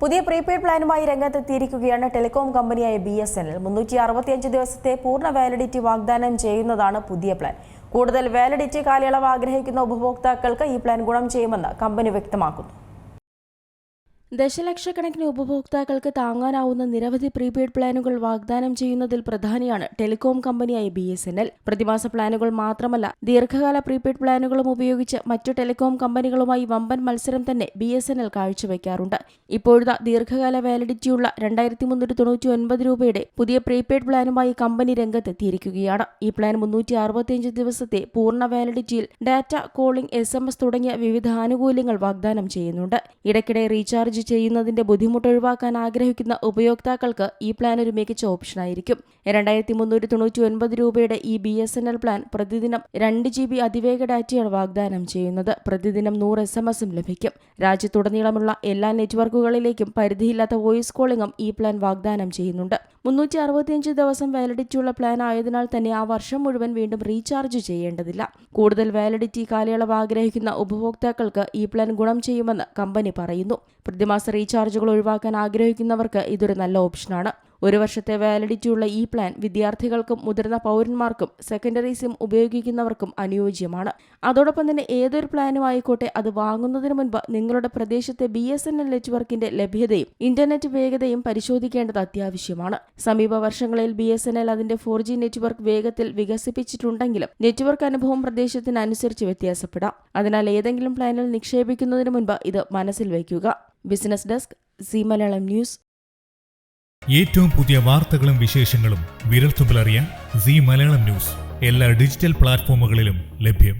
പുതിയ പ്രീപെയ്ഡ് പ്ലാനുമായി രംഗത്തെത്തിയിരിക്കുകയാണ് ടെലികോം കമ്പനിയായ BSNL. 365 ദിവസത്തെ പൂർണ്ണ വാലിഡിറ്റി വാഗ്ദാനം ചെയ്യുന്നതാണ് പുതിയ പ്ലാൻ. കൂടുതൽ വാലിഡിറ്റി കാലയളവ് ആഗ്രഹിക്കുന്ന ഉപഭോക്താക്കൾക്ക് ഈ പ്ലാൻ ഗുണം ചെയ്യുമെന്ന് കമ്പനി വ്യക്തമാക്കുന്നു. ദശലക്ഷക്കണക്കിന് ഉപഭോക്താക്കൾക്ക് താങ്ങാനാവുന്ന നിരവധി പ്രീപെയ്ഡ് പ്ലാനുകൾ വാഗ്ദാനം ചെയ്യുന്നതിൽ പ്രധാനിയാണ് ടെലികോം കമ്പനിയായ BSNL. പ്രതിമാസ പ്ലാനുകൾ മാത്രമല്ല, ദീർഘകാല പ്രീപെയ്ഡ് പ്ലാനുകളും ഉപയോഗിച്ച് മറ്റു ടെലികോം കമ്പനികളുമായി വമ്പൻ മത്സരം തന്നെ BSNL കാഴ്ചവെക്കാറുണ്ട്. ഇപ്പോഴത്തെ ദീർഘകാല വാലിഡിറ്റിയുള്ള 2399 രൂപയുടെ പുതിയ പ്രീപെയ്ഡ് പ്ലാനുമായി കമ്പനി രംഗത്തെത്തിയിരിക്കുകയാണ്. ഈ പ്ലാൻ 365 ദിവസത്തെ പൂർണ്ണ വാലിഡിറ്റിയിൽ ഡാറ്റ, കോളിംഗ്, SMS തുടങ്ങിയ വിവിധ ആനുകൂല്യങ്ങൾ വാഗ്ദാനം ചെയ്യുന്നുണ്ട്. ഇടയ്ക്കിടെ റീചാർജ് ചെയ്യുന്നതിന്റെ ബുദ്ധിമുട്ട് ഒഴിവാക്കാൻ ആഗ്രഹിക്കുന്ന ഉപയോക്താക്കൾക്ക് ഈ പ്ലാൻ ഒരു മികച്ച ഓപ്ഷനായിരിക്കും. 2399 രൂപയുടെ ഈ BSNL പ്ലാൻ പ്രതിദിനം 2 GB അതിവേഗ ഡാറ്റയാണ് വാഗ്ദാനം ചെയ്യുന്നത്. പ്രതിദിനം 100 SMS ലഭിക്കും. രാജ്യത്തുടനീളമുള്ള എല്ലാ നെറ്റ്വർക്കുകളിലേക്കും പരിധിയില്ലാത്ത വോയിസ് കോളിംഗും ഈ പ്ലാൻ വാഗ്ദാനം ചെയ്യുന്നുണ്ട്. 365 ദിവസം വാലിഡിറ്റിയുള്ള പ്ലാൻ ആയതിനാൽ തന്നെ ആ വർഷം മുഴുവൻ വീണ്ടും റീചാർജ് ചെയ്യേണ്ടതില്ല. കൂടുതൽ വാലിഡിറ്റി കാലയളവ് ആഗ്രഹിക്കുന്ന ഉപഭോക്താക്കൾക്ക് ഈ പ്ലാൻ ഗുണം ചെയ്യുമെന്ന് കമ്പനി പറയുന്നു. പ്രതിമാസ റീചാർജുകൾ ഒഴിവാക്കാൻ ആഗ്രഹിക്കുന്നവർക്ക് ഇതൊരു നല്ല ഓപ്ഷനാണ്. 1 വർഷത്തെ വാലിഡിറ്റിയുള്ള ഈ പ്ലാൻ വിദ്യാർത്ഥികൾക്കും മുതിർന്ന പൗരന്മാർക്കും സെക്കൻഡറി സിം ഉപയോഗിക്കുന്നവർക്കും അനുയോജ്യമാണ്. അതോടൊപ്പം തന്നെ ഏതൊരു പ്ലാനും ആയിക്കോട്ടെ, അത് വാങ്ങുന്നതിന് മുൻപ് നിങ്ങളുടെ പ്രദേശത്തെ BSNL നെറ്റ്വർക്കിന്റെ ലഭ്യതയും ഇന്റർനെറ്റ് വേഗതയും പരിശോധിക്കേണ്ടത് അത്യാവശ്യമാണ്. സമീപ വർഷങ്ങളിൽ BSNL അതിന്റെ 4G നെറ്റ്വർക്ക് വേഗത്തിൽ വികസിപ്പിച്ചിട്ടുണ്ടെങ്കിലും നെറ്റ്വർക്ക് അനുഭവം പ്രദേശത്തിനനുസരിച്ച് വ്യത്യാസപ്പെടാം. അതിനാൽ ഏതെങ്കിലും പ്ലാനിൽ നിക്ഷേപിക്കുന്നതിന് മുൻപ് ഇത് മനസ്സിൽ വയ്ക്കുക. Business desk, C Malayalam news. ഏറ്റവും പുതിയ വാർത്തകളും വിശേഷങ്ങളും വിരൽത്തുമ്പിലറിയാൻ സി മലയാളം ന്യൂസ് എല്ലാ ഡിജിറ്റൽ പ്ലാറ്റ്ഫോമുകളിലും ലഭ്യം.